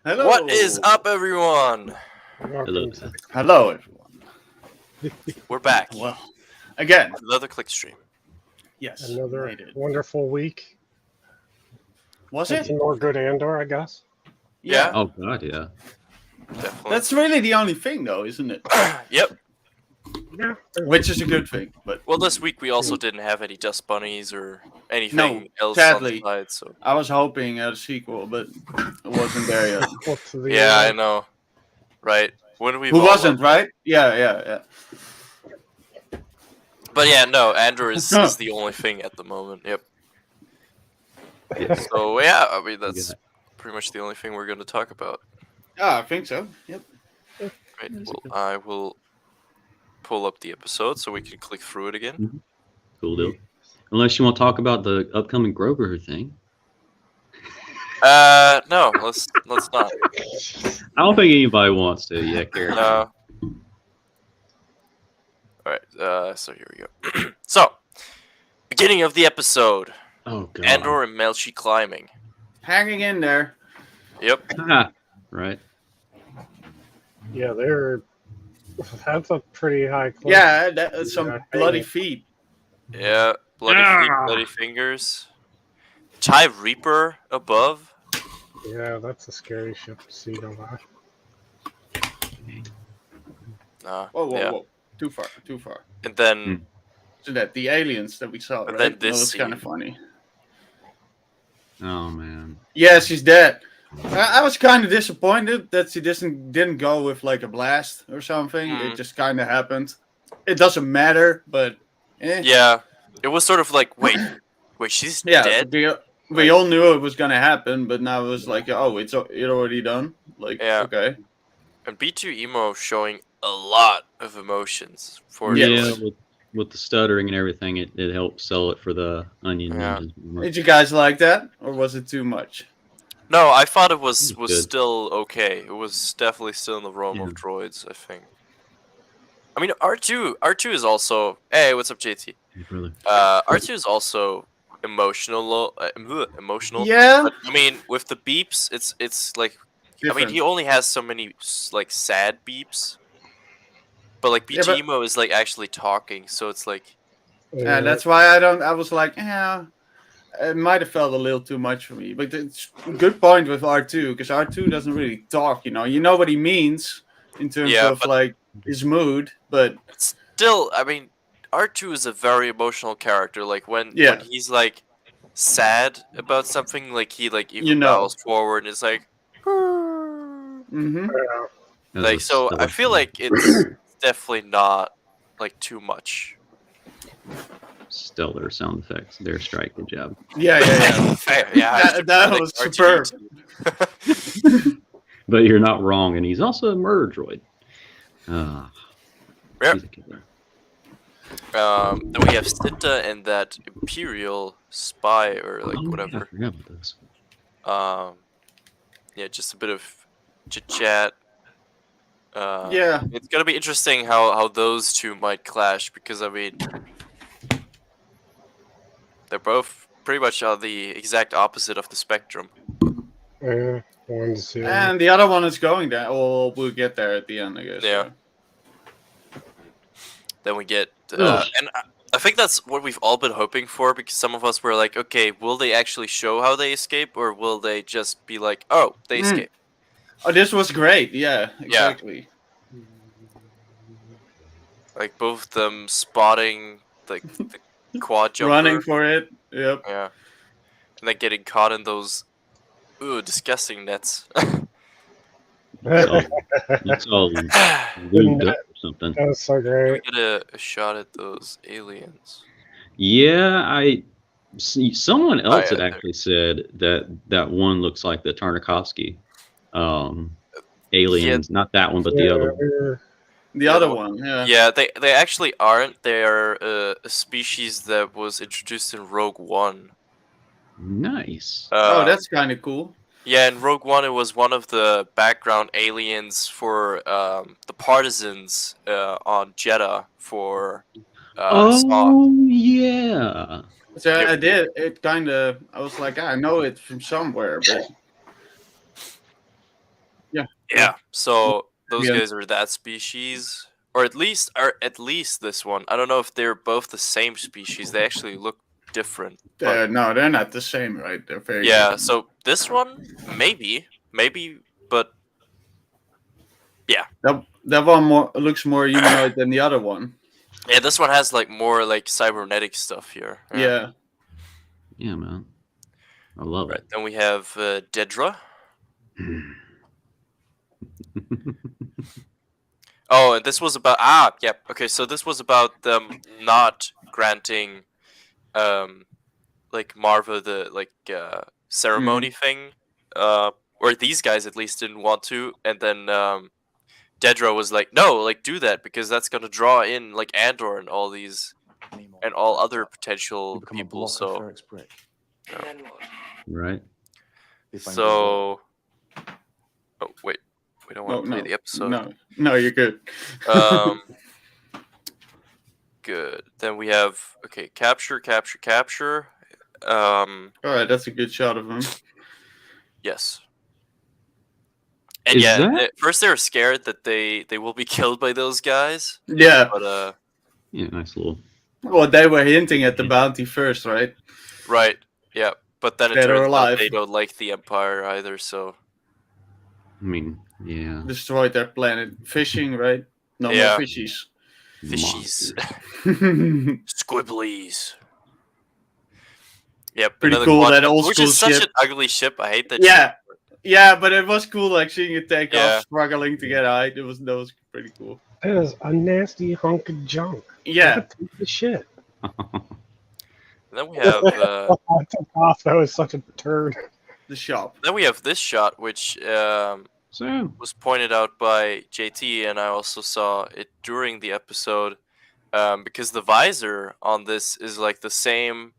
Hello. What is up, everyone? Hello. Hello, everyone. We're back. Well, again, with another click stream. yes, Another made it. wonderful week. Was Had it? some more good Andor, I guess. Yeah. Oh god, yeah. Definitely. That's really the only thing, though, isn't it? Yep. Yeah. Which is a good thing, but Well, this week we also didn't have any dust bunnies or anything No, else sadly. on the side. So I was hoping at a sequel, but it wasn't there yet. Equal to the, yeah, I know. Right? When we Who wasn't, right? Yeah. But yeah, no. Andrew is the only thing at the moment. Yep. So yeah, I mean that's pretty much the only thing we're going to talk about. Yeah, I think so. Yep. Right. Well, I will pull up the episode so we can click through it again. Cool deal. Unless you want to talk about the upcoming Grover thing. No, let's not. I don't think anybody wants to. Yeah, Karen. No. Alright, so here we go. So, beginning of the episode. Oh god. Andor and Melchi climbing. Hanging in there. Yep. Right. Yeah, that's a pretty high clip. Yeah, that's some Yeah, bloody hanging. feet. Yeah, bloody feet, bloody fingers. Chive Reaper above. Yeah, that's a scary ship to see go by. Yeah. Whoa. Too far. And then, So that the aliens that we saw, And right? then That this was kind of scene. funny. Oh man. Yes, he's dead. I was kind of disappointed that she didn't go with like a blast or something. It just kind of happened. It doesn't matter, but yeah, it was sort of like, wait, she's yeah. dead? We all knew it was gonna happen, but now it was like, oh, it already done. Like, Yeah. okay, And B2 Emo showing a lot of emotions for Yes. Yeah, with the stuttering and everything, it helps sell it for the onion. Yeah. Ninjas. did you guys like that, or was it too much? No, I thought it was Good. still okay. It was definitely still in the realm of droids, I think. I mean, R2 is also... Hey, what's up, JT? Hey, brother. R2 is also emotional. Emotional. Yeah, But, I mean, with the beeps, it's like... I mean, different. he only has so many, like, sad beeps. But, like, Yeah, BT but- Emo is, like, actually talking, so it's like... Yeah, that's why I was like, yeah, it might have felt a little too much for me. But it's a good point with R2, because R2 doesn't really talk. You know what he means in terms Yeah, of but- like his mood, but Still, I mean, R2 is a very emotional character. Like, when he's, like, sad about something, like, he, like, even bows forward and is like... mm-hmm. That Like, was so I stellar. feel like it's definitely not, like, too much. Stellar sound effects. Their strike. Good job. Yeah. Fair, yeah. I should That like was R2D2. But you're not wrong, and he's also a murder droid. Yep. He's a killer. Then we have Cinta and that Imperial spy, or, like, Oh, yeah, I whatever. forgot about this. Yeah, just a bit of chit-chat. Yeah. It's gonna be interesting how those two might clash, because, I mean... They're both pretty much on the exact opposite of the spectrum. Yeah, wanted to see. And the other one is going there. Well, we'll get there at the end, I guess. Yeah. Then we get... Ugh. and I think that's what we've all been hoping for, because some of us were like, okay, will they actually show how they escape, or will they just be like, oh, they escape? Oh, this was great. Yeah, exactly. Like, both of them spotting, like, the quad jumper. Running for it. Yep. Yeah. And then getting caught in those, disgusting nets. It's all lubed up or something. That was so We great. get a shot at those aliens. Yeah, someone else yeah, had actually said that one looks like the Tarnakovsky aliens, not that one, but the other one. The other one. Yeah. Yeah, they actually aren't. They're a species that was introduced in Rogue One. Nice. Oh, that's kind of cool. Yeah, in Rogue One, it was one of the background aliens for the partisans on Jeddah for Saw. Oh yeah. So Yep. I did. It kind of. I was like, I know it from somewhere, but Yeah. So those Yeah. guys are that species, or at least this one. I don't know if they're both the same species. They actually look different. But No, they're not the same, right? They're very yeah. different. So this one, maybe, but yeah. That one looks more humanoid than the other one. Yeah, this one has like more like cybernetic stuff here. Yeah. Yeah, man. I love Right. Then we have Dedra. it. Oh, and this was about yep. Okay, so this was about them not granting like Marva the ceremony thing. Or these guys at least didn't want to, and then Dedra was like, no, like do that because that's gonna draw in like Andor and all these and all other potential people. So Right. so oh wait, we don't want to play the episode. No, you're good. Good. Then we have capture. All right, that's a good shot of him. Yes. And Is yeah, that- at first they were scared that they will be killed by those guys. Yeah. But Yeah, nice little. Well, they were hinting at the bounty first, right? right, yeah. But then it Dead or turns out alive. they don't like the Empire either. So I mean, yeah. Destroyed their planet. Fishing, right? No Yeah. more fishies. fishies, Pretty squibblies. Yep. Pretty another cool, quad- that old which school is such ship. an ugly ship. I hate that. Yeah. ship. Yeah, but it was cool, like seeing it take Yeah. off, struggling to get out. That was pretty cool. That is a nasty hunk of junk. Yeah. What the shit? And then we have Oh, I took off. That was such a turd. The shop. this shot, which So, was pointed out by JT, and I also saw it during the episode, because the visor on this is like the same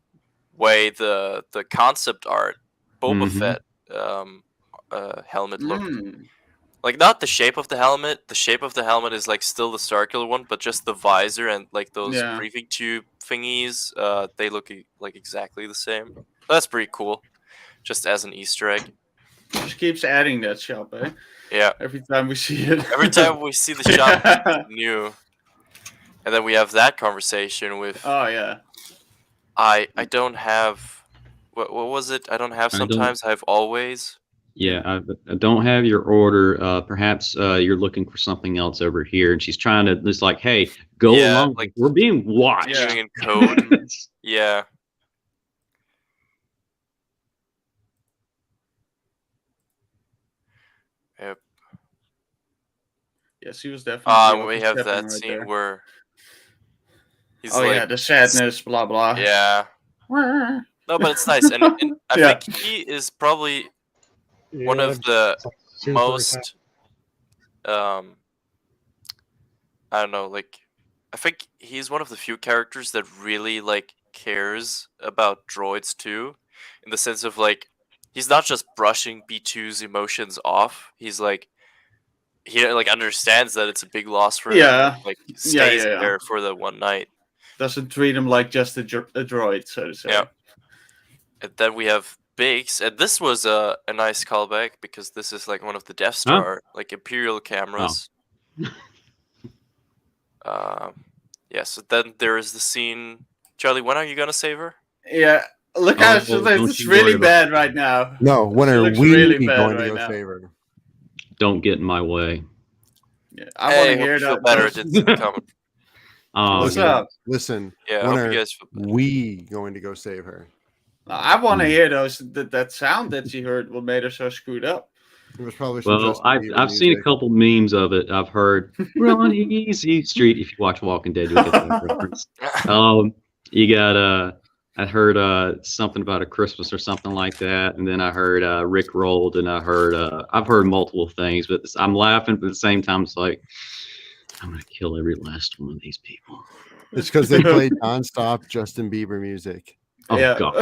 way the concept art Boba Mhm. Fett helmet looked. Mm. Like not the shape of the helmet. The shape of the helmet is like still the circular one, but just the visor and like those Yeah. breathing tube thingies. They look like exactly the same. That's pretty cool. Just as an Easter egg. Just keeps adding that shop, eh? Yeah. Every time we see it. Every time we see the shop, it's new. And then we have that conversation with Oh yeah. I don't have what was it? I don't have I don't- sometimes. I have always. yeah, I don't have your order. Perhaps you're looking for something else over here. And she's trying to, it's like, hey, go Yeah, along. like- We're being watched. Yeah. Doing in code. Yeah. Yep. Yes, he was definitely. We have overstepping that right scene there. where he's Oh like, yeah, the sadness, blah blah. yeah. No, but it's nice, and I Yeah. think he is probably one Yeah, of the it's like super most I don't know, like I think he's one of the few characters that really like cares about droids too, in the sense of like he's not just brushing B2's emotions off. He's like he like understands that it's a big loss for him. Yeah. Like stays yeah. there for the one night. Doesn't treat him like just a droid, so to say. Yeah. And then we have Biggs, and this was a nice callback because this is like one of the Death Star like Imperial cameras. Yeah. So then there is the scene. Charlie, when are you gonna save her? Yeah. Look Oh, how don't it's you worry really about bad that. right now. No, when are looks we really bad going to right go now. save her? Don't get in my way. Yeah, I Hey, want to hope hear you feel that. better. those- It didn't come. Oh, What's yeah. up? Listen, Yeah, I when hope are you guys feel better. we going to go save her? I want to hear that sound that she heard. What made her so screwed up? It was probably some Well, Justin I've Bieber seen a music. couple memes of it. I've heard "Run Easy Street." If you watch Walking Dead, you'll get that reference. You got I heard something about a Christmas or something like that, and then I heard Rick rolled, and I've heard multiple things, but I'm laughing, but at the same time, it's like I'm gonna kill every last one of these people. It's because they played nonstop Justin Bieber music. Oh yeah. god!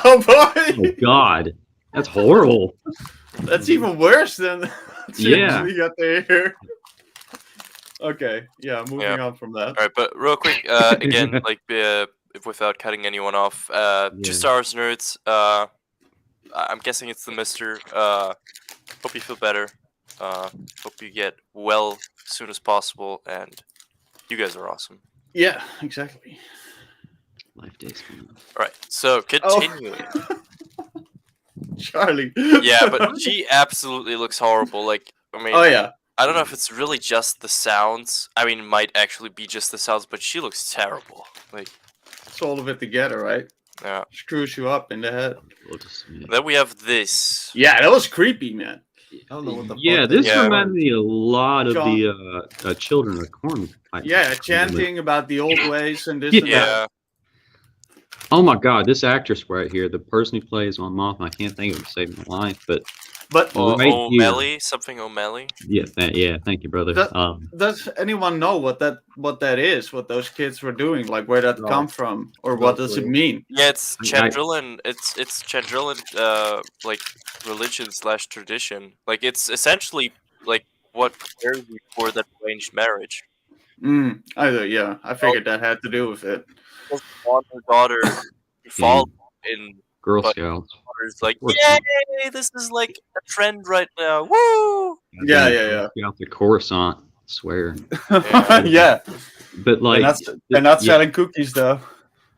Oh boy. Oh god! That's horrible. That's even worse than Yeah. we got to hear. Okay, yeah, moving Yeah. on from that. All right, but real quick, again, like if without cutting anyone off, Yeah. 2 stars nerds. I'm guessing it's the Mister. Hope you feel better. Hope you get well as soon as possible, and you guys are awesome. Yeah, exactly. Life days. Coming up. All right, so continuing. Charlie. Yeah, but she absolutely looks horrible. Like, I mean, Oh yeah. I don't know if it's really just the sounds. I mean, it might actually be just the sounds, but she looks terrible. Like, It's all of it together, right? yeah. Screws you up in the head. We'll just- yeah. Then we have this. Yeah, that was creepy, man. I don't know what the Yeah, fuck this Yeah. reminded me a lot of John- the Children of the Corn. Yeah, chanting about the old ways and this and that. Yeah, Oh my God, this actress right here, the person who plays Mon Mothma, I can't think of it to save my life, but But Right here. O'Malley, something O'Malley. yeah, thank you, brother. That- does anyone know what that is? What those kids were doing? Like where that No. come from, or No what does it clue. mean? Yeah, it's I- Chandrilan. It's Chandrilan, like religion / tradition. Like it's essentially like what prepares you for that arranged marriage. I figured that had to do with it. Just want her daughter to fall in. Girl but- Scouts. It's like, course. yay! This is like a trend right now. Woo! Yeah, Girl Scouts at Coruscant, I swear. Yeah, But like, they're not yeah, selling cookies though.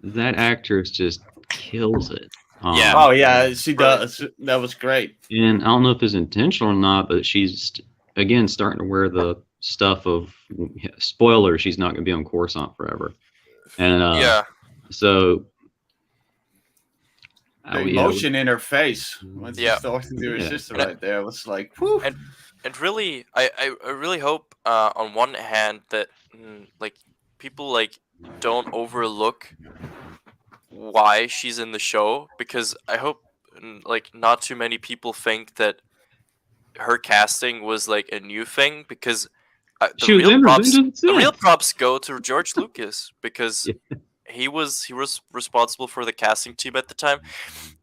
that actress just kills it. Yeah. Oh yeah, she does. That was great. And I don't know if it's intentional or not, but she's again starting to wear the stuff of spoiler. She's not going to be on Coruscant forever, and Yeah. so The yeah, emotion in her face when Yeah. she's talking to her Yeah. sister right there was like, whew. And really, I really hope on one hand that like people like don't overlook why she's in the show, because I hope like not too many people think that her casting was like a new thing, because she was in Revenge the of the real Sith. props go to George Lucas, because Yeah. he was responsible for the casting team at the time,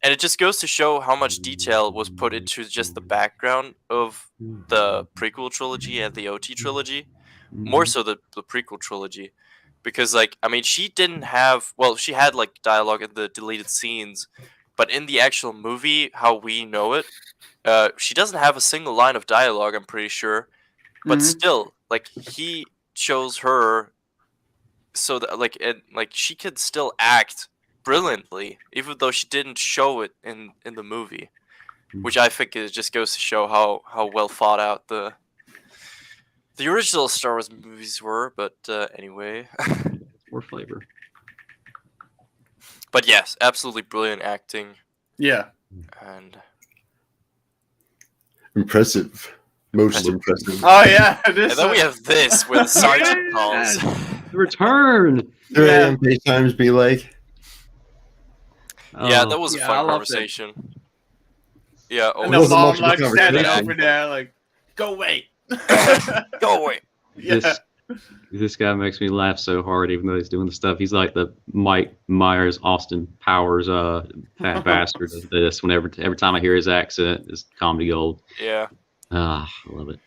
and it just goes to show how much detail was put into just the background of the prequel trilogy and the OT trilogy, more so the prequel trilogy, because like I mean she didn't have, well, she had like dialogue in the deleted scenes, but in the actual movie how we know it, she doesn't have a single line of dialogue, I'm pretty sure, but Mhm. still like he chose her so that like she could still act brilliantly even though she didn't show it in the movie, which I think it just goes to show how well thought out the original Star Wars movies were. But anyway, More flavor. but yes, absolutely brilliant acting. Yeah. And Impressive. Most impressive. Oh yeah. This, then we have this with Sergeant calls. The return. 3 Yeah. a.m. FaceTimes be like, Yeah, Oh, that was a Yeah, I fun loved it. conversation. Yeah, and It the wasn't mom much of a like standing conversation. over there like, go away. go away. Yeah. this guy makes me laugh so hard, even though he's doing the stuff. He's like the Mike Myers, Austin Powers, fat bastard of this. Whenever every time I hear his accent, is comedy gold. Yeah. Ah, I love it.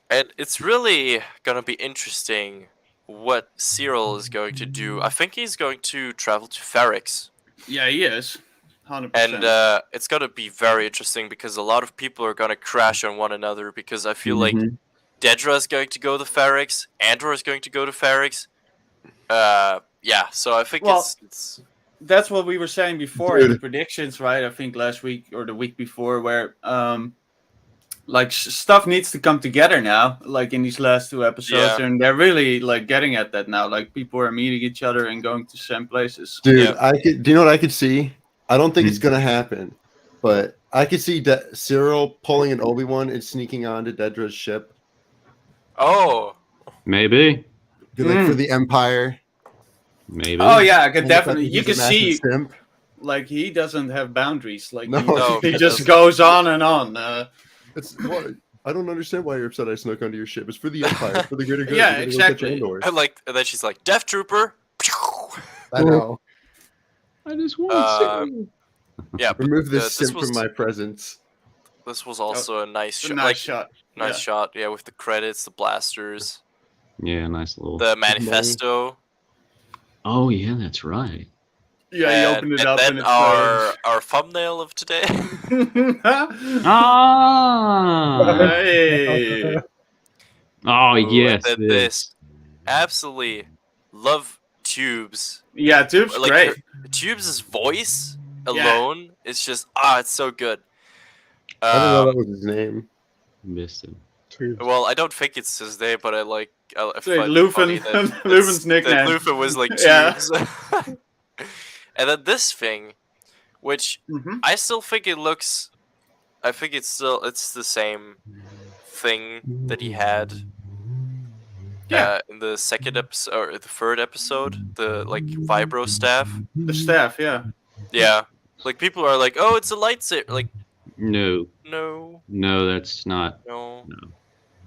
And it's really gonna be interesting what Cyril is going to do. I think he's going to travel to Ferrix, Yeah, he is. 100%. and it's gonna be very interesting because a lot of people are gonna crash on one another. Because I feel like Mhm. Dedra is going to go to Ferrix, Andor is going to go to Ferrix. Yeah. So I think Well, it's that's what we were saying before in the Dude. predictions, right? I think last week or the week before, where like stuff needs to come together now, like in these last 2 episodes, Yeah. and they're really like getting at that now. Like people are meeting each other and going to same places. dude, Yeah. do you know what I could see? I don't think it's gonna happen, but I could see Cyril pulling an Obi-Wan and sneaking onto Dedra's ship, oh Maybe. like for the Empire. Maybe. Oh yeah, I could And definitely. he's You a can massive see simp. like he doesn't have boundaries. Like No, he he just doesn't. goes on and on. It's what I don't understand why you're upset I snuck onto your ship. It's for the Empire, for the greater good. Yeah, You gotta go catch exactly. Andor. and then she's like, Death Trooper. I know. I just want Uh, Yeah, but Remove this this simp was from my presence. this was also a nice It's a shot. nice Like shot. nice Yeah. shot. Yeah, with the credits, the blasters, Yeah, nice little. the manifesto. Oh yeah, that's right. Yeah, he opened it and up then and it's our thumbnail of today. Ah. Hey. Oh Ooh, yes. and then this. Absolutely love Tubes. Yeah, Tube's Like great. Tubes' voice Yeah. alone is just it's so good. I didn't know that was his name. Missed him. Well, I don't think it's his name, but I Say find it funny Lufen- that Lufen's nickname. That Lufen was like Yeah. Tubes. And then this thing, which Mhm. I still think it looks. I think it's the same thing that he had. Yeah. In the second episode or the third episode, the like vibro staff. The staff, yeah. Yeah, like people are like, "Oh, it's a lightsaber." Like, No, no, that's not. no,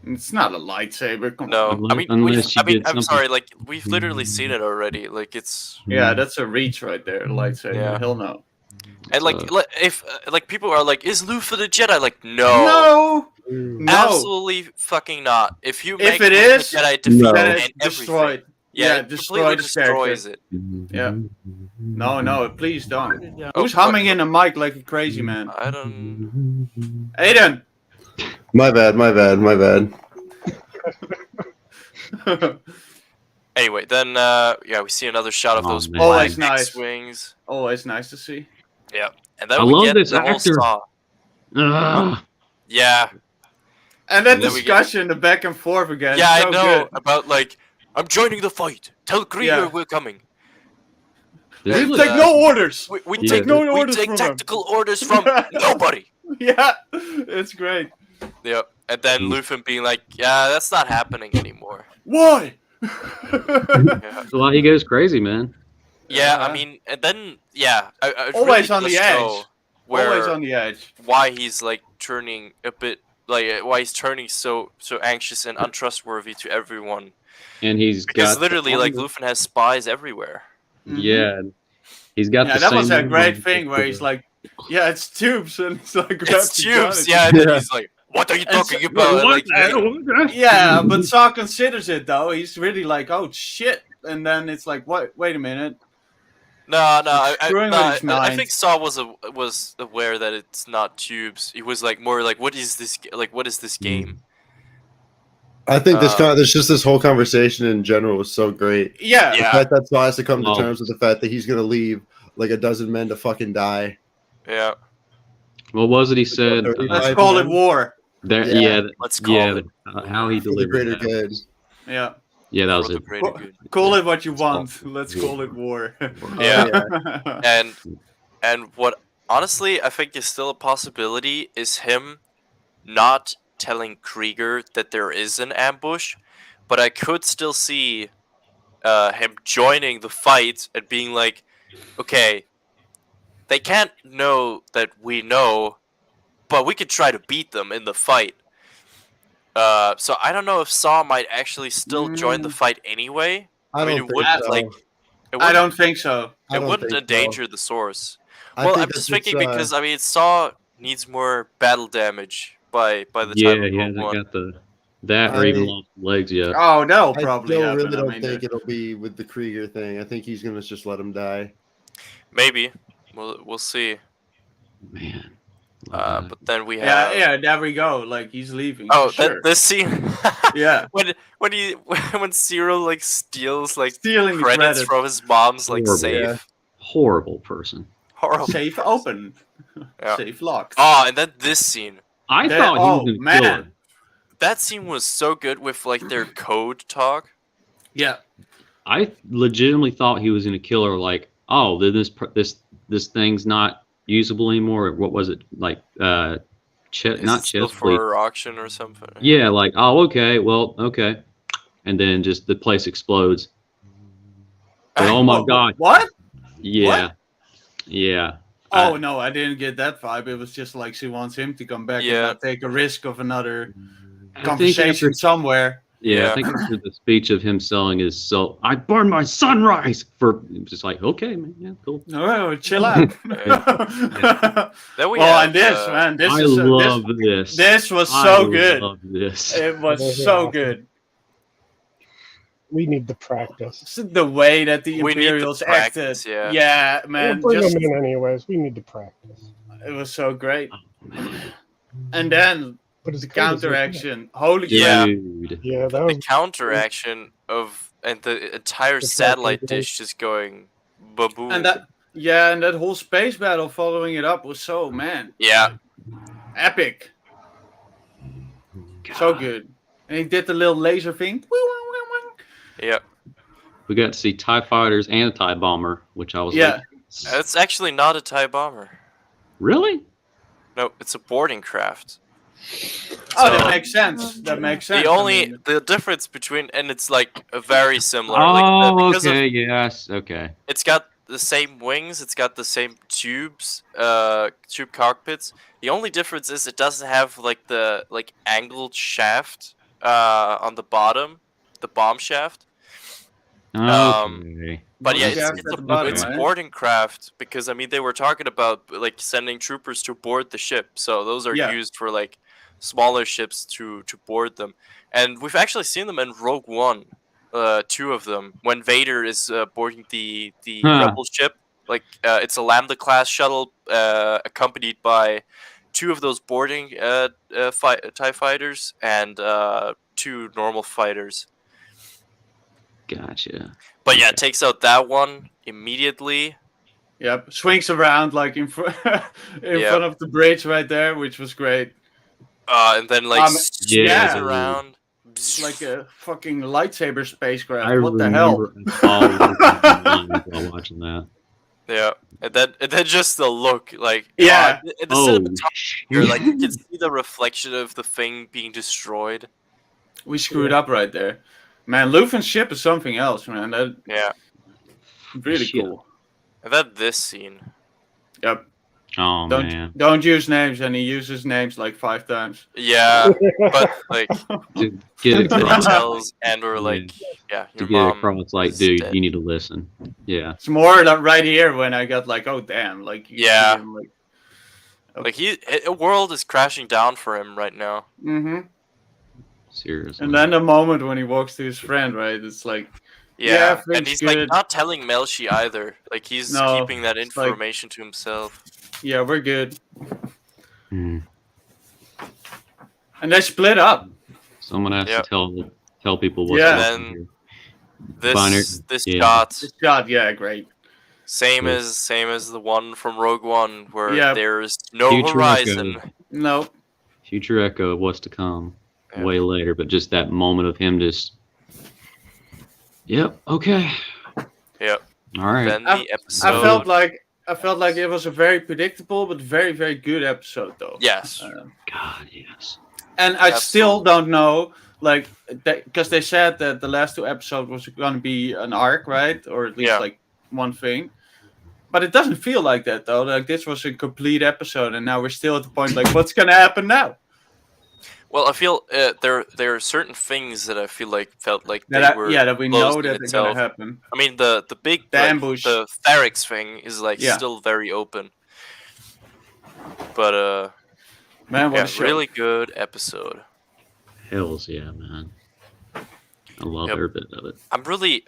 It's not a lightsaber. Come no. on. I mean, Unless you I mean, did I'm something- sorry. Like, we've literally seen it already. Like, it's Yeah, that's a reach right there. Lightsaber. Yeah. Hell no. and like, if like people are like, "Is Luffy the Jedi?" Like, no. No. No. Absolutely fucking not. If you make If it Luffy is, the Jedi defeat No. Then and it's everything, destroyed. yeah, Yeah, it destroy completely this character. destroys it. Yeah. No, please don't. Oh, Who's humming in the mic like a crazy man? I don't. Aiden. My bad. Anyway, then yeah, we see another shot of Oh, those man. black Always nice. X-wings. Always nice to see. Yeah, and then I we love get this the whole actor. saw. Ugh. Yeah, And that And then we get- discussion, the back and forth again. yeah, so I know Good. about like I'm joining the fight. Tell Krieger Yeah. we're coming. This is Take uh, no orders. We Yeah. take No we orders take from him. tactical orders from nobody. Yeah, it's great. Yep, and then Mm. Luffy being like, "Yeah, that's not happening anymore." Why? Yeah, well, he goes crazy, man. yeah. I Yeah. mean, and then yeah, it Always really on the does show edge. Where Always on the edge. why he's like turning a bit like why he's turning so anxious and untrustworthy to everyone. And he's Because got literally, like Luffy has spies everywhere. Yeah, he's got. Yeah, the that was same a great one. thing where he's like, "Yeah, it's Tubes," and it's like, It's grabs the gun Tubes, and- yeah. And then Yeah. he's like, "What are you And talking so- about?" What Like, the- Yeah, but Saw considers it though. He's really like, "Oh shit," and then it's like, "What? Wait a minute." no, Screwing with his I mind. think Saw was aware that it's not Tubes. He was like more like, "What is this? Like, what is this game?" I think Uh, there's just this whole conversation in general was so great. Yeah, The Yeah. fact that Saw has to come to Well- terms with the fact that he's gonna leave like a dozen men to fucking die. Yeah, What was it he said? let's call it war. There, Yeah. yeah, let's call yeah. it How he For the delivered greater that. good. Yeah, Yeah, that was for the it. greater Well- good. call it what you call want. Let's call it war. Yeah. And what honestly I think is still a possibility is him not telling Krieger that there is an ambush, but I could still see him joining the fight and being like, okay, they can't know that we know, but we could try to beat them in the fight. So I don't know if Saw might actually still join the fight anyway. I mean, don't it think wouldn't so. like it I wouldn't, don't think so. I it don't wouldn't think so. endanger the source. I Well, think I'm just that it's, thinking because I mean, Saw needs more battle damage by the Yeah, time of he Rogue hasn't One. got that or even I- lost legs yet. Oh, that'll I probably still happen. really I don't mean, think it'll be with the Krieger thing. I think he's gonna just let him die. Maybe we'll see. Man. But then we yeah, have yeah. There we go. Like he's leaving. oh sure. this scene Yeah, when Cyril like steals like stealing the credits credit. from his mom's like Horrible. safe. Yeah. Horrible person. Horrible. Safe open. Yeah. Safe locked. Oh, and then this scene. I That- thought he oh, was gonna man. kill her. That scene was so good with like their code talk. Yeah. I legitimately thought he was gonna kill her. Like, oh, then this thing's not usable anymore. What was it like? Is Not it still chest plate. for auction or something. Yeah, like, oh, okay, well, okay, and then just the place explodes. But, oh my god, What? yeah, yeah. Oh no, I didn't get that vibe. It was just like she wants him to come back and Yeah. not take a risk of another I think conversation after, somewhere. yeah, Yeah. I think after the speech of him selling his soul, I burned my sunrise for. It was just like, okay, man, yeah, cool. Oh, chill out. Then we Well, have, and this man, this I is love this. this was I so good. love this. It was so good. We need to practice. The way that the We need to Imperials practice, acted. yeah. Man, We'll bring just them in anyways. We need to practice. it was so great. Man. And then But it's the cool as we counteraction. Holy Yeah. crap. Dude. Yeah, that The was counteraction of and the entire The satellite tracking dish just going baboom. And that whole space battle following it up was so, man, yeah, epic. So good. And he did the little laser thing. yeah. We got to see TIE fighters and a TIE bomber, which I was Yeah. like, It's actually not a TIE bomber. really? No, it's a boarding craft. Oh, So- that makes sense. That makes sense. The I only mean, the difference between and it's like a very similar. Oh, like, because okay, yes, okay. it's got the same wings, it's got the same tubes, tube cockpits. The only difference is it doesn't have like the angled shaft on the bottom, the bomb shaft. Okay. But yeah, Bomb shaft it's at the bottom, it's a right? boarding craft because I mean they were talking about like sending troopers to board the ship, so those are Yeah. used for like smaller ships to board them, and we've actually seen them in Rogue One, two of them when Vader is boarding the Huh. Rebel ship. Like it's a Lambda class shuttle accompanied by two of those boarding TIE fighters and two normal fighters. Gotcha. But yeah, Okay. it takes out that one immediately. yep. Swings around like in front Yeah. front of the bridge right there, which was great. And then like spins yeah. around. Like a fucking lightsaber spacecraft. I What the hell? remember while watching that. Yeah, and then just the look, like Yeah. in the Oh, cinematography, here, like you can see the reflection of the thing being destroyed. We screwed up right there. Man, Lufan's ship is something else, man. That Yeah, really Shit. cool. and then this scene. Yep. Oh Don't man, don't use names, and he uses names like 5 times. Yeah, but like to get it it across, tells Andor like, yeah, to your get it mom. across, like, is dude, dead. you need to listen. Yeah, It's more like right here when I got like, oh damn, like you Yeah. see him, like, Like a world is crashing down for him right now. seriously. And then the moment when he walks to his friend, right? It's like, Yeah, things and he's good. like not telling Melshi either. Like he's No, keeping that it's like- information to himself. yeah, we're good. Hmm. And they split up. Someone has Yep. to tell people what's Yeah. going on And here. This Binary- yeah. shot, This shot, yeah, great. same Yeah. as the one from Rogue One, where Yeah. there's no Future horizon. Echo. No, Future echo of what's to come Yeah. way later, but just that moment of him just, yep, okay, Yep. all right. Then I- the episode. I felt like it was a very predictable but very, very good episode, though. Yes. God, yes. And I still Absolutely. don't know, like, because they said that the last 2 episodes was going to be an arc, right? Or at least Yeah. like one thing. But it doesn't feel like that, though. Like this was a complete episode, and now we're still at the point like, what's going to happen now? Well, I feel there are certain things that I feel like felt like they That were. that we know closed in that they're going itself. to happen. I mean, the big The like, ambush. the Tharix thing is like Yeah. still very open. But Man, what yeah, a show. really good episode. Hells yeah, man. I love Yep. every bit of it. I'm really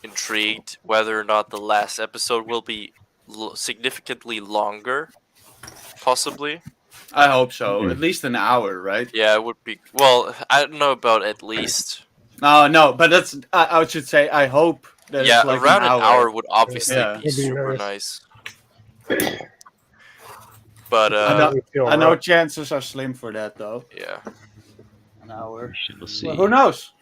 intrigued whether or not the last episode will be significantly longer, possibly. I hope so. Mhm. At least an hour, right? Yeah, it would be. Well, I don't know about at least. No, but that's. I should say. I hope that Yeah, it's like around an an hour would obviously Yeah. be It'd be super nice. nice. But I know- We feel I know rough. chances are slim for that, though. yeah, An hour. We shall see. Well, who knows?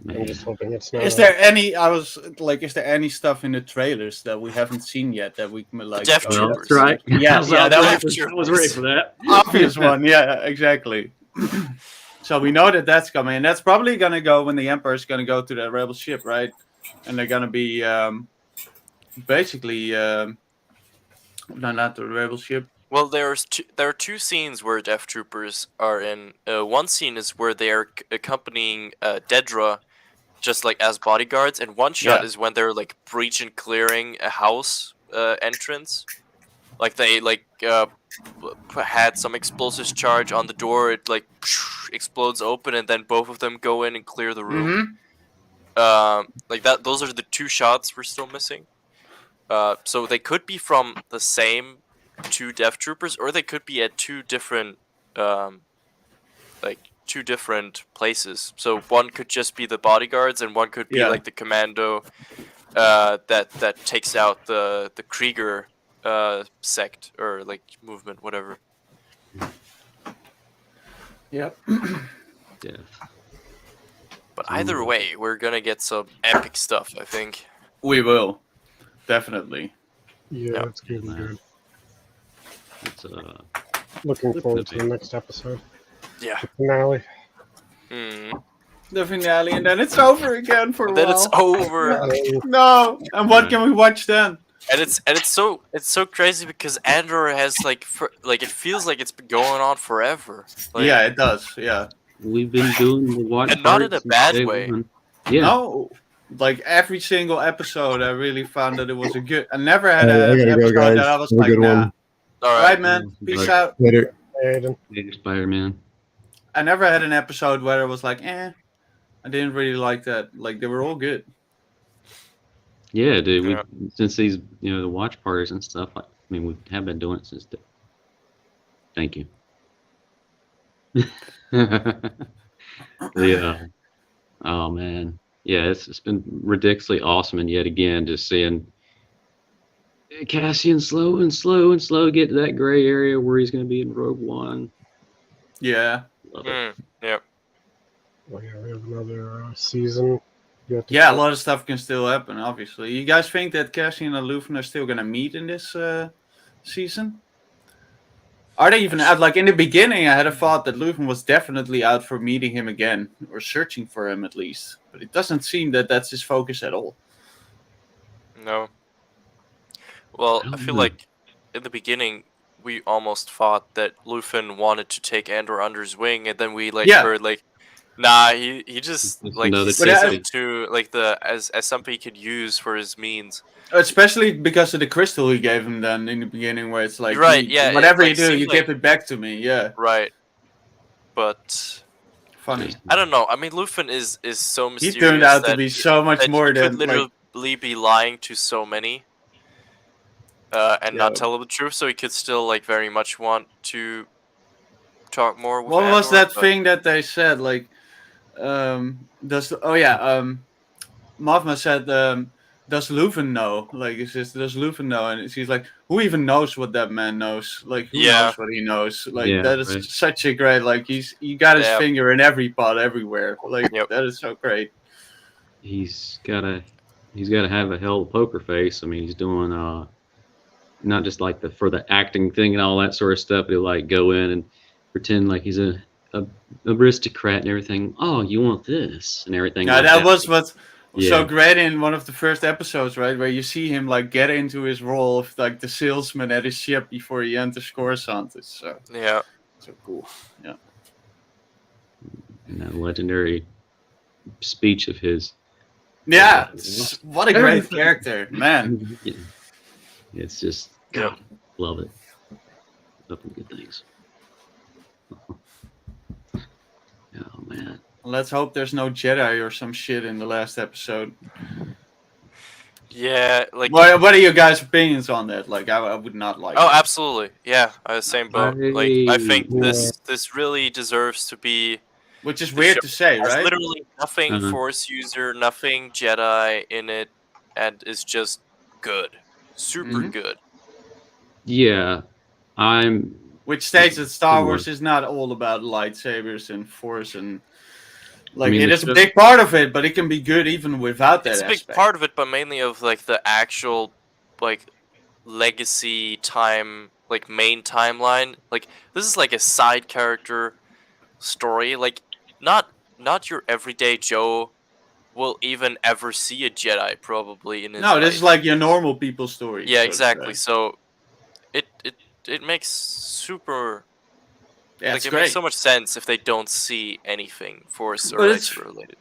I'm Man. just hoping it's not. Is there any? I was like, is there any stuff in the trailers that we haven't seen yet that we can like? Death oh, Troopers. That's right. Yeah, yeah, that was- I was ready for that. obvious one. Yeah, exactly. So we know that that's coming, and that's probably gonna go when the Emperor's gonna go to the rebel ship, right? And they're gonna be basically no, not the rebel ship. well, there are two scenes where Death Troopers are in. One scene is where they are accompanying Dedra, just like as bodyguards, and one shot Yeah. is when they're like breach and clearing a house entrance. like they had some explosives charge on the door. It like explodes open, and then both of them go in and clear the room. Like that. Those are the two shots we're still missing. So they could be from the same two Death Troopers, or they could be at two different places. So one could just be the bodyguards, and one could be Yeah. like the commando that takes out the Krieger sect or like movement, whatever. Yep. Yeah. But either way, we're gonna get some epic stuff, I think. We will. Definitely. Yeah, Yeah. it's good. Good. It's Looking forward to the next episode. Yeah. The finale. The finale, and then it's over again for a Then while. it's over. No. And what Right. can we watch then? And it's so crazy because Andor has like it feels like it's been going on forever. Like, Yeah, it does. Yeah. we've been doing the watch And not in parties a bad since day way. one. Yeah. No. Like every single episode, I really found that it was a good. I never had Hey, I an gotta go, episode guys. that I was Have a like, good nah. one. all All right. right, man. Peace Right. out. Later. Aiden. Hey, Spider-Man. I never had an episode where I was like, I didn't really like that. Like they were all good. Yeah, dude. Yeah. Since these, the watch parties and stuff. I mean, we have been doing it since. Thank you. Oh man, yeah, it's been ridiculously awesome, and yet again, just seeing Cassian slow get to that gray area where he's going to be in Rogue One. Yeah. Love it. Yeah. Oh, yeah, we have another season. You have to Yeah, a lot of stuff can still happen, obviously. You guys think that Cassian and Luthen are still going to meet in this season? Are they even out? Like, in the beginning, I had a thought that Luthen was definitely out for meeting him again, or searching for him at least. But it doesn't seem that that's his focus at all. No. Well, I I don't feel know. like in the beginning we almost thought that Luthen wanted to take Andor under his wing, and then we Yeah. heard nah, he just Just like another he sees him ticket. to as something he could use for his means. Especially because of the crystal he gave him then in the beginning, where it's like, Right, yeah, it, whatever like, you do, seemed you like- give it back to me. Yeah, Right. But funny. I don't know. I mean, Luthen is so He mysterious turned out to that be so much that more he than could like, literally be lying to so many, and not Yeah. tell them the truth. So he could still very much want to talk more with what was Andor, that but- thing that they said? Like, Mothma said, does Luthen know? Like, does Luthen know? And she's like, who even knows what that man knows? Like, who Yeah. knows what he knows? Like, Yeah, that is right. such a great, like, he got his Yeah. finger in every pot everywhere. Like, Yep. that is so great. He's gotta have a hell of a poker face. I mean, he's doing not just like for the acting thing and all that sort of stuff, but he'll like go in and pretend like he's a aristocrat and everything. Oh, you want this and everything. Yeah, like that was what was so Yeah. great in one of the first episodes, right? Where you see him like get into his role of like the salesman at his ship before he enters Coruscant. It's so Yeah. cool. and that legendary speech of his. Yeah, Yeah. what a great Everything. character, man. Yeah. It's just Yeah. love it. Nothing good things. Oh man. Let's hope there's no Jedi or some shit in the last episode. Yeah. What are your guys' opinions on that? Like, I would not like. Oh, it. absolutely. Yeah, same boat. I think Yeah. this really deserves to be. Which is weird to say, Has right? literally nothing Uh-huh. Force user, nothing Jedi in it, and is just good, super Mhm. good. Yeah. I'm Which states that Star Good Wars word. is not all about lightsabers and Force and like mean, it it's is a just- big part of it, but it can be good even without that It's a big aspect. part of it, but mainly of the actual legacy time, main timeline. Like this is a side character story. Like not your everyday Joe will even ever see a Jedi probably in his No, this life. is like your normal people story. Yeah, so to exactly. say. So it makes super Yeah, it's it great. makes so much sense if they don't see anything Force or But it's- Extra related.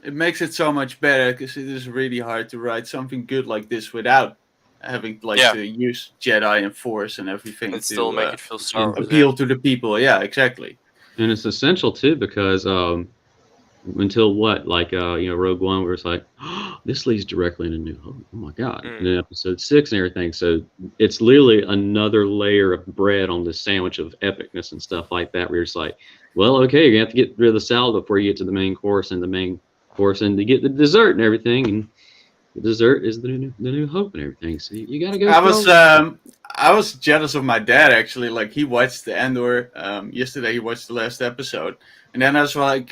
It makes it so much better because it is really hard to write something good like this without having like Yeah. to use Jedi and Force and everything And to still make it feel Star Wars. appeal to the people. Yeah, exactly. And it's essential too because until what, like Rogue One, where it's like, oh, this leads directly into New Hope. Oh my God! Mm. And then Episode 6 and everything. So it's literally another layer of bread on this sandwich of epicness and stuff like that. Where you're just like, well, okay, you're gonna have to get rid of the salad before you get to the main course and to get the dessert and everything. And the dessert is the new Hope and everything. So you gotta go. I was jealous of my dad actually. Like he watched the Andor yesterday. He watched the last episode, and then I was like,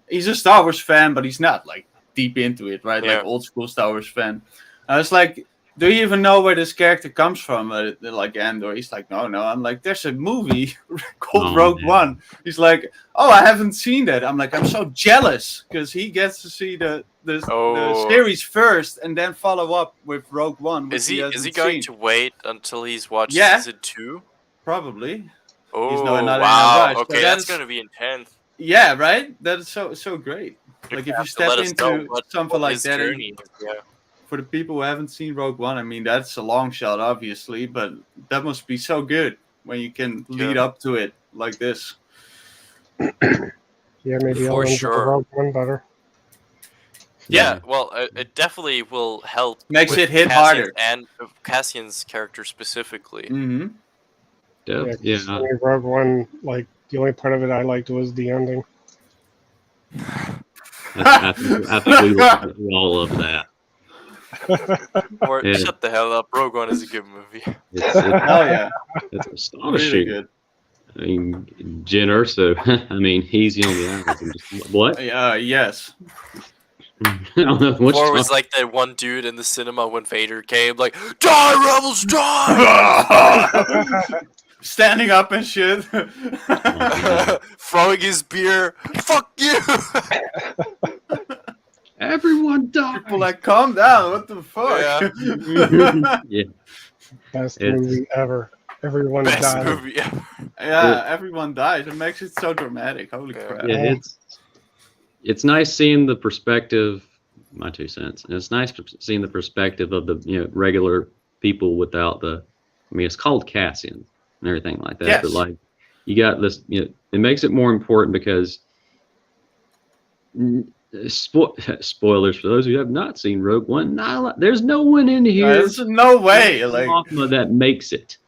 he's a Star Wars fan, but he's not like deep into it, right? Yeah. Like old school Star Wars fan. I was like, do you even know where this character comes from? Like Andor. He's like, no. I'm like, there's a movie called Rogue One. He's like, oh, I haven't seen that. I'm like, I'm so jealous because he gets to see the series first and then follow up with Rogue One. Is he going to wait until he's watched Yeah. season 2? Probably. Oh, not in a wow. rush, but Okay, that's- that's going to be intense. Yeah, right. That is so great. Like if you have to step let us know into what something like his that, and journey is, yeah. for the people who haven't seen Rogue One, I mean that's a long shot, obviously, but that must be so good when you can lead up to it like this. Yeah, maybe I'll For enjoy sure. Rogue One better. Yeah, well, it definitely will help. Makes with it hit Cassian harder. And Cassian's character specifically. Mm-hmm. Yeah. I mean, Rogue One, like the only part of it I liked was the ending. I think we all love that. Or Yeah. shut the hell up. Rogue One is a good movie. It's Oh yeah, it's really astonishing. good. I mean, Jyn Erso. I mean, he's the only one. What? Yes. I don't know what's Or it was like that one dude in the cinema when Vader came, like, die, rebels, die! Standing up and shit. Throwing his beer. Fuck you! everyone die. People like, calm down. What the fuck? Yeah. Best It's- movie ever. Everyone Best died. movie ever. Yeah, everyone dies. It makes it so dramatic. Holy Yeah. crap. Yeah, it's nice seeing the perspective. My 2 cents. And it's nice seeing the perspective of the regular people without the. I mean, it's called Cassian and everything like that. Yes. But like, you got this. It makes it more important because. Spoilers for those who have not seen Rogue One. There's no one in here. There's no way. Like, that makes it.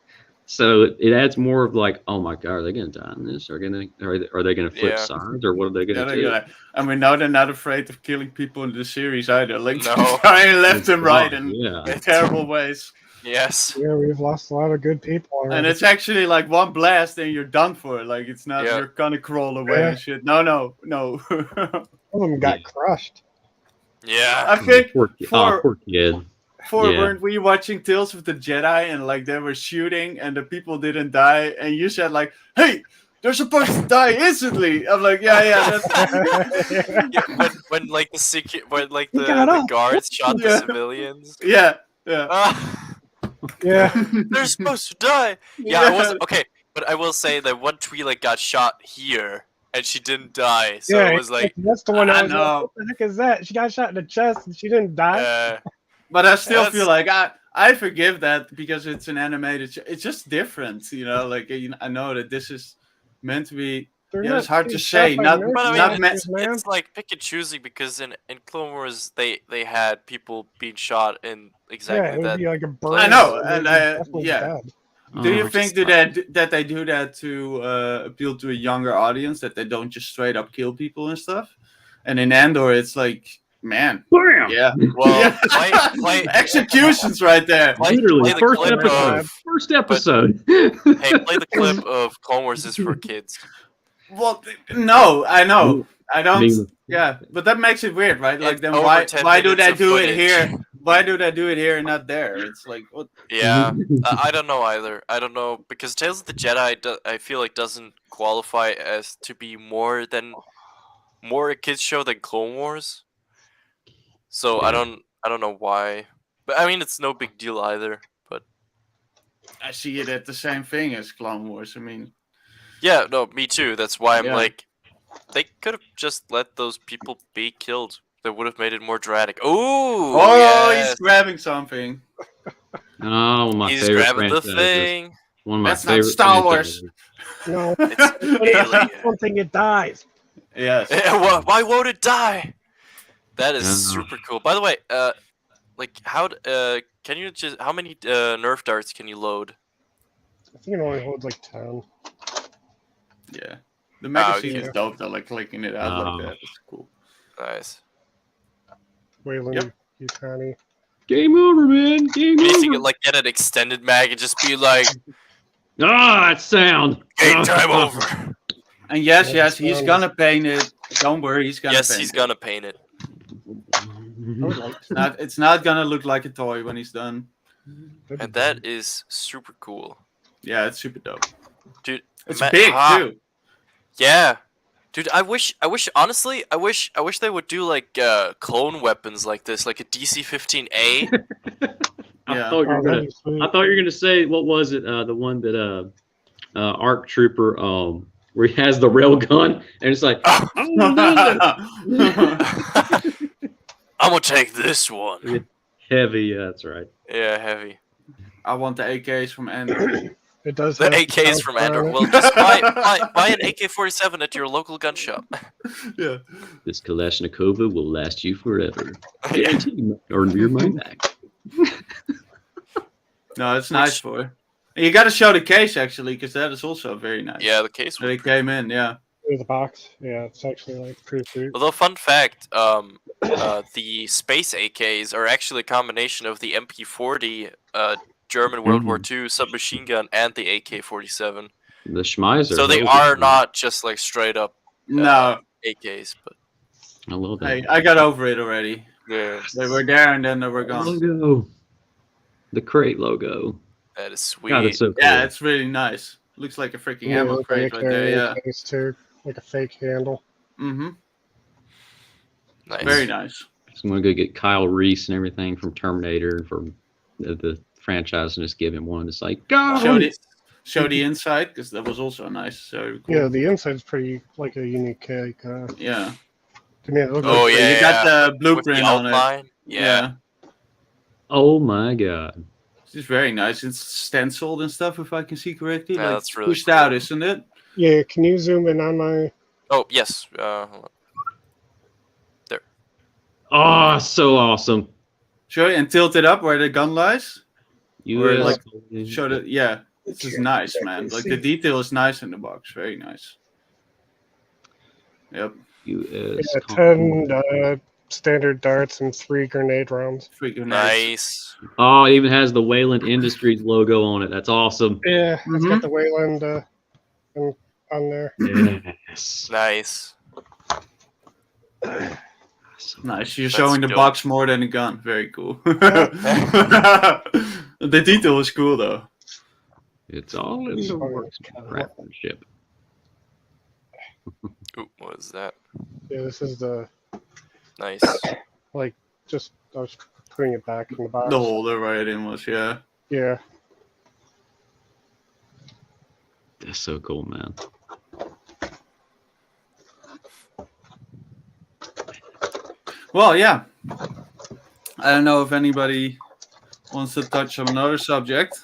So it adds more of like, oh my god, are they gonna die in this? Are they gonna flip Yeah. sides, or what are they gonna do? I mean, now they're not afraid of killing people in the series either. Like, No. trying left and right in Yeah. terrible ways. Yes. Yeah, we've lost a lot of good people. And already. it's actually like one blast and you're done for. Like, it's not Yeah. you're gonna crawl away Yeah. and shit. No. All of them got crushed. Yeah. I think Poor kid. Yeah. weren't we watching Tales of the Jedi and like they were shooting and the people didn't die and you said like, hey, they're supposed to die instantly. I'm like, yeah, that's Yeah, when like He got the up. guards shot Yeah. the civilians. yeah. Yeah. They're supposed to die. Yeah, I wasn't okay, but I will say that one Twi'lek got shot here and she didn't die. So yeah, it was like, that's the one I I was like, know. what the heck is that? She got shot in the chest and she didn't die. But I still That's- feel like I forgive that because it's an animated it's just different, like I know that this is meant to be They're yeah, not it's hard to being say, shot by not- nurses but I mean, not and meant- nurses, man. it's like pick and choosing because in Clone Wars they had people being shot in Yeah, exactly it would that. be like a burn. I know, It and would be definitely yeah. bad. Do you which think is that they do that to appeal to a younger audience, that they don't just straight up kill people and stuff? And in Andor, it's like, man, Bam! yeah, Well, yeah. play- executions right there. Literally, play the first clip episode. of- First episode. Hey, play the clip of Clone Wars is for kids. Well, no, I know, I don't. I mean, Yeah, but that makes it weird, right? Like, It's then over why 10 do they minutes of do it footage. here? Why do they do it here and not there? It's like, what? Yeah, I don't know either. I don't know because Tales of the Jedi, I feel like doesn't qualify as to be more a kids show than Clone Wars. So I Yeah. don't know why, but I mean it's no big deal either. But I see it at the same thing as Clone Wars. I mean, yeah, no, me too. That's why I'm Yeah. like, they could have just let those people be killed. That would have made it more dramatic. Ooh, oh, yes. he's grabbing something. Oh, one of my He's favorite grabbing the franchises. thing. One of my That's not favorite Star Wars. franchises. No, It's alien. one thing it dies. Yes. Why won't it die? That is Yeah. super cool. By the way, like can you just how many Nerf darts can you load? I think it only holds like 10. Yeah. The magazine okay. is dope though, like clicking it out like that. It's cool. Nice. Wayland Yep. Yutani. Game over, man. Game You need to over. get, like get an extended mag and just be like, Ah, that sound. game time over. And yes, Yeah, he's sounds- gonna paint it. Don't worry, he's gonna Yes, paint he's it. gonna paint it. I would like to. It's not gonna look like a toy when he's done. And that is super cool. Yeah, it's super dope. Dude, It's Ma- big ah. too. Yeah. Dude, I wish honestly, I wish they would do like clone weapons like this, like a DC-15A. I Yeah. thought you were Oh, gonna. that'd be sweet. I thought you were gonna say what was it? The one that Arc Trooper where he has the rail gun and it's like Oh, yeah, I'm gonna take this one. heavy. Yeah, that's right. Yeah, heavy. I want the AKs from Andrew. It does The have AKs from sound Andor. on it. Well, just buy an AK-47 at your local gun shop. Yeah. This Kalashnikova will last you forever. Yeah. Guarantee you earn your money back. No, it's nice for it. You got to show the case actually, because that is also very nice. Yeah, the case That was it came in. Yeah. Through the box. Yeah, it's actually like pretty sweet. Although, fun fact, the space AKs are actually a combination of the MP40 German World War II submachine gun and the AK-47. The Schmeiser. So they those are not just like straight up No, AKs, but I love that. hey, I got over it already. yeah, They were there and then they were gone. Logo. The crate logo. that is sweet. God, it's so cool. Yeah, it's really nice. Looks like a freaking Yeah, ammo like crate a right there. Yeah. case too, like a fake handle. Mm-hmm. Nice. Very nice. So I'm gonna go get Kyle Reese and everything from Terminator and from the franchise and just give him one. It's like, go! Show the inside because that was also nice. So cool. Yeah, the inside's pretty like a unique cake. Yeah. To me, it looks Oh, like yeah. You got the With blueprint the on it. outline. Yeah. Oh my god. It's very nice. It's stenciled and stuff, if I can see correctly. Yeah, like that's really pushed cool. out, isn't it? Yeah, can you zoom in on my? Oh yes. Hold on. Oh, so awesome. Show it and tilt it up where the gun lies. US like, Show it. Yeah. This is nice, man. Like the detail is nice in the box. Very nice. Yep. US Yeah, 10 standard darts and 3 grenade rounds. Freaking nice. Nice. Oh, it even has the Wayland Industries logo on it. That's awesome. Yeah, it's Mhm. got the Wayland on there. Yes. Nice. Nice. You're That's showing the dope. box more than the gun. Very cool. The detail is cool though. It's all in the works of craftsmanship. Ooh, what is that? Yeah, this is the Nice. like just I was putting it back in the box. The holder right in was, yeah. Yeah, That's so cool, man. Well, yeah. I don't know if anybody wants to touch on another subject.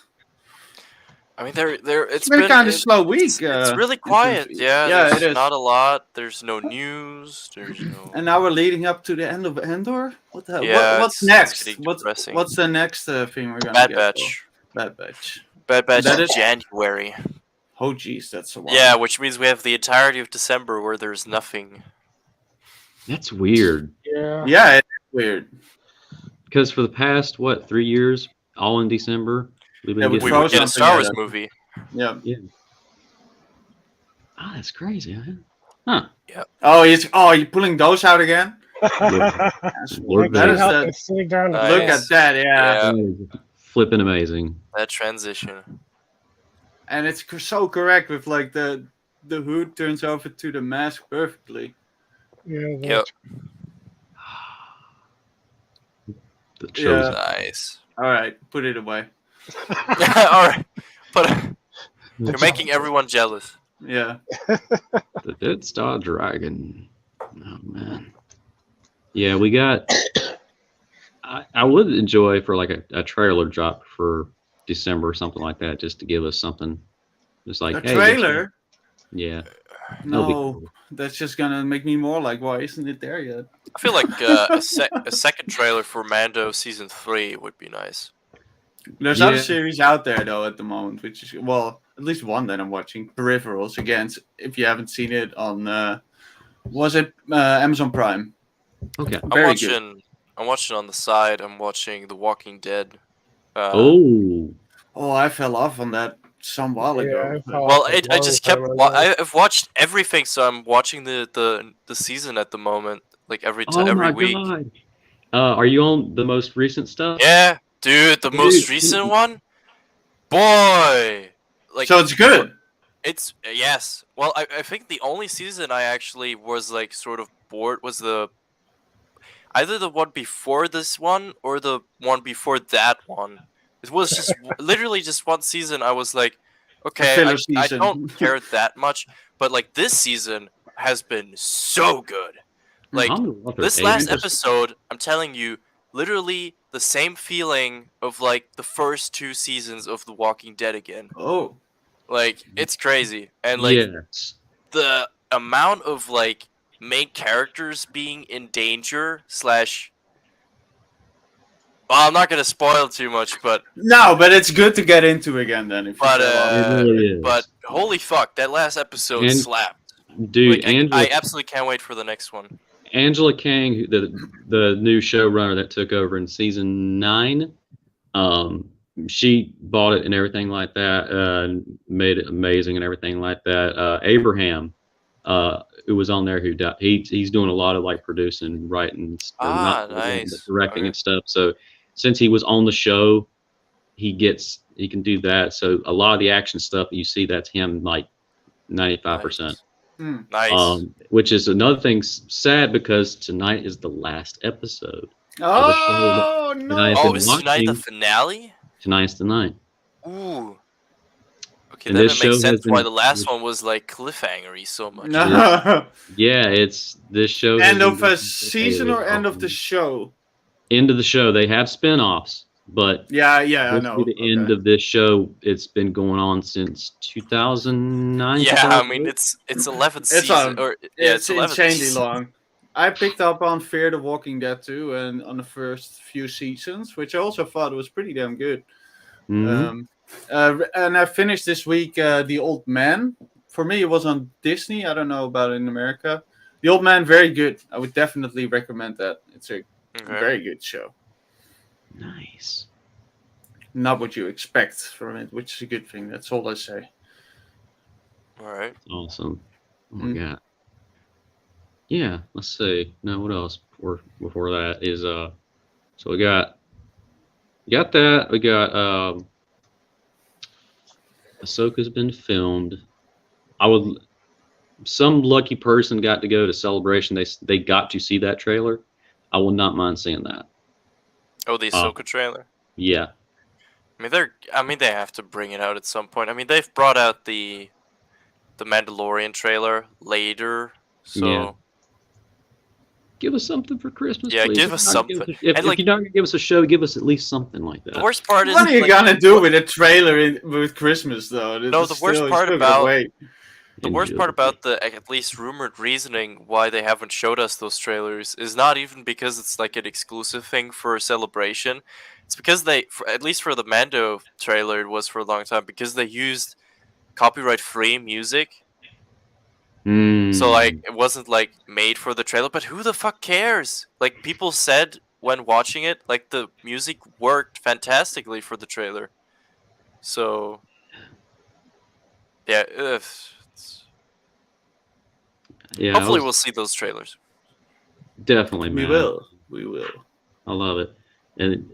I mean, it's been been kind of it- slow week. It's really quiet. Yeah. Yeah, There's it is. not a lot. There's no news. There's no. And now we're leading up to the end of Endor. What the hell? Yeah, What's it's next? getting What's depressing. the next thing we're gonna Bad get? Batch. Bad Batch. Bad Batch That is is- January. Oh, geez, that's a while. Yeah, which means we have the entirety of December where there's nothing. That's weird. yeah. Yeah, it's weird. Because for the past, 3 years, all in December, we've been Yeah, we getting. We throw would get a something Star at Wars it. movie. Yeah. Oh, that's crazy. Huh? Oh, you're pulling those out again? Lord That That is is the- sitting down. Nice. Look at that, yeah. Yeah. That is flipping amazing. That transition. And it's so correct with like the hood turns over to the mask perfectly. Yeah, Yep. The chosen. Nice. All right, put it away. All right, but you're making everyone jealous. Yeah. The Dead Star Dragon. Oh man. Yeah, we got. I would enjoy for like a trailer drop for December or something like that, just to give us something. Just like A hey, trailer? yeah. That'll be No, cool. that's just gonna make me more like, why isn't it there yet? I feel like a second trailer for Mando season 3 would be nice. There's other Yeah. series out there though at the moment, which is at least one that I'm watching. Peripherals again. If you haven't seen it on, was it Amazon Prime? Okay. Very good. I'm watching on the side. I'm watching The Walking Dead. Oh, Oh, I fell off on that some while Yeah, ago. I fell Well, off a I long just time kept. ago. I've watched everything, so I'm watching the season at the moment, like every oh my week. god. Are you on the most recent stuff? Yeah, dude, the most Dude. recent one, boy. Like, So it's good. it's yes. Well, I think the only season I actually was like sort of bored was either the one before this one or the one before that one. It was just literally just one season. I was like, okay, filler I season. don't care that much, but like this season has been so good. Like I'm gonna love it. this Hey, last man, episode, I'm telling you, literally the same feeling of like the first 2 seasons of The Walking Dead again. Oh, Like it's crazy, and like yes. the amount of like main characters being in danger slash. Well, I'm not gonna spoil too much, but no, but it's good to get into again then. If you But, fell off. It really is. but holy fuck, that last episode And- slapped. Dude, Like, I Angela, absolutely can't wait for the next one. Angela Kang, the new showrunner that took over in season 9, she bought it and everything like that, and made it amazing and everything like that. Abraham, who was on there, who died, he's doing a lot of like producing, writing, or Ah, not writing, but nice. directing Okay. and stuff. So since he was on the show, he can do that. So a lot of the action stuff that you see, that's him like 95%. Nice. Which is another thing sad because tonight is the last episode. Oh no! I've Oh, been is tonight the watching- finale? Tonight's the night. Ooh. Okay, And then this it show makes has sense why been- the last one was like cliffhangery so much. No. Yeah, it's this show. has End been of a going season or end of the show? End of the show. They have spin-offs, but Yeah, I this know. will be the end of this show. It's been going on since 2009. Yeah, I mean 2008. it's 11 It's season or yeah, It's 11 insanely season. long. I picked up on Fear the Walking Dead too, and on the first few seasons, which I also thought was pretty damn good. Mhm. And I finished this week The Old Man. For me, it was on Disney. I don't know about it in America. The Old Man, very good. I would definitely recommend that. It's a Okay. very good show. Nice. Not what you expect from it, which is a good thing. That's all I say. All right. Awesome. Oh my Mm. god. Yeah, let's see. Now what else before that is so we got that. We got Ahsoka's been filmed. Some lucky person got to go to Celebration. They got to see that trailer. I will not mind seeing that. Oh, the Ahsoka trailer. Yeah. I mean they have to bring it out at some point. I mean they've brought out the Mandalorian trailer later. So Yeah. Give us something for Christmas. Yeah, please. give us something. If And, like- you're not gonna give us a show, give us at least something like that. the worst part is What are you like, gonna do with a trailer with Christmas, though? This No, is the worst still- part still gonna about- wait. The worst Enjoy part it. about the at least rumored reasoning why they haven't showed us those trailers is not even because it's like an exclusive thing for Celebration. It's because at least for the Mando trailer, it was for a long time because they used copyright-free music. So like it wasn't like made for the trailer. But who the fuck cares? Like people said when watching it, like the music worked fantastically for the trailer. So yeah. yeah, Hopefully we'll see those trailers. definitely, We man. will. We will. I love it. And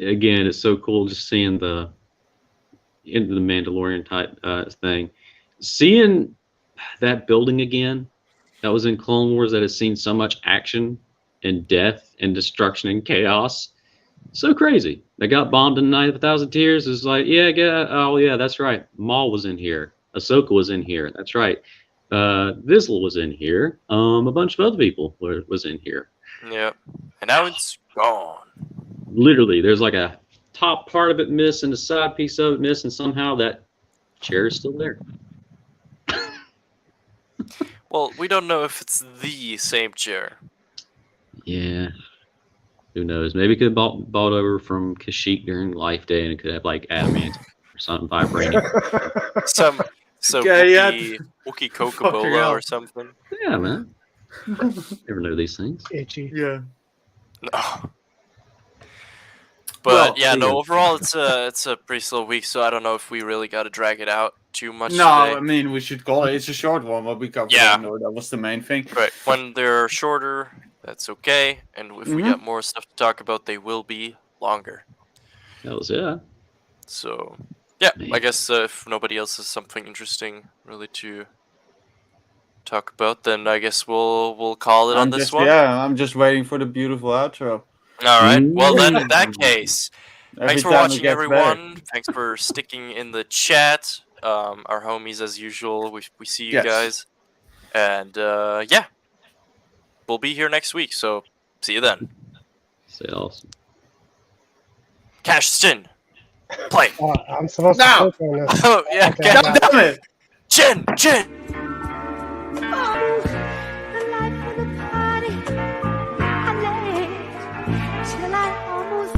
again, it's so cool just seeing the into the Mandalorian type thing. Seeing that building again that was in Clone Wars that has seen so much action and death and destruction and chaos. So crazy. They got bombed in Night of a Thousand Tears. It's like, oh yeah, that's right. Maul was in here. Ahsoka was in here. That's right. Vizsla was in here. A bunch of other people was in here. Yeah, and now it's gone. literally, there's like a top part of it missing, the side piece of it missing. Somehow that chair is still there. Well, we don't know if it's the same chair. Yeah. Who knows? Maybe it could have bought over from Kashyyyk during Life Day, and it could have like adamant or something vibrating. Some Okay, yeah. Wookie Fucking Coca-Cola hell. or something. Yeah, man. Never know these things. Itchy. Yeah. No. But Well, yeah, no. yeah. Overall, it's a pretty slow week, so I don't know if we really got to drag it out too much. No, I today. mean we should call it. It's a short one, but we covered. Yeah. No, that was the main thing. Right. When they're shorter, that's okay. And if we Mhm. got more stuff to talk about, they will be longer. Hells yeah. So yeah, I Man. guess if nobody else has something interesting really to talk about, then I guess we'll call it on this one. Yeah, I'm just waiting for the beautiful outro. All right. Well, then in Mm. that case, Every thanks for time it watching, gets everyone. Thanks for sticking in the chat. Our homies, as usual. We see you Yes. guys, and yeah, we'll be here next week. So see you then. Say awesome. Cashton, play. I'm supposed Now! to click on this. Oh yeah, Okay. better. God damn it! Chin. Oh, the life of the party. I left till I almost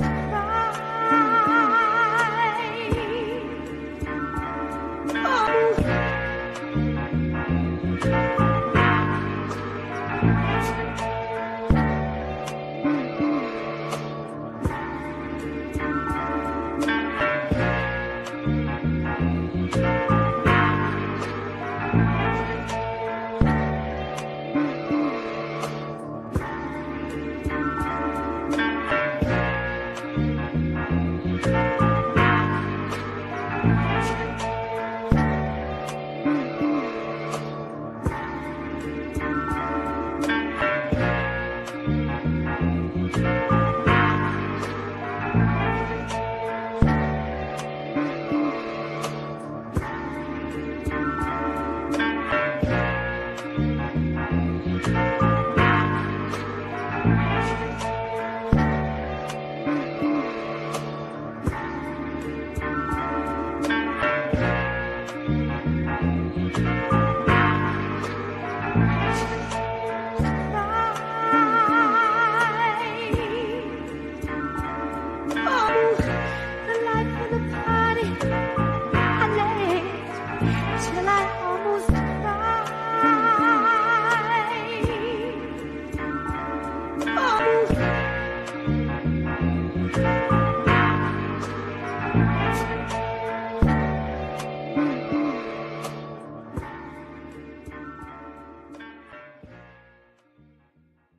till I almost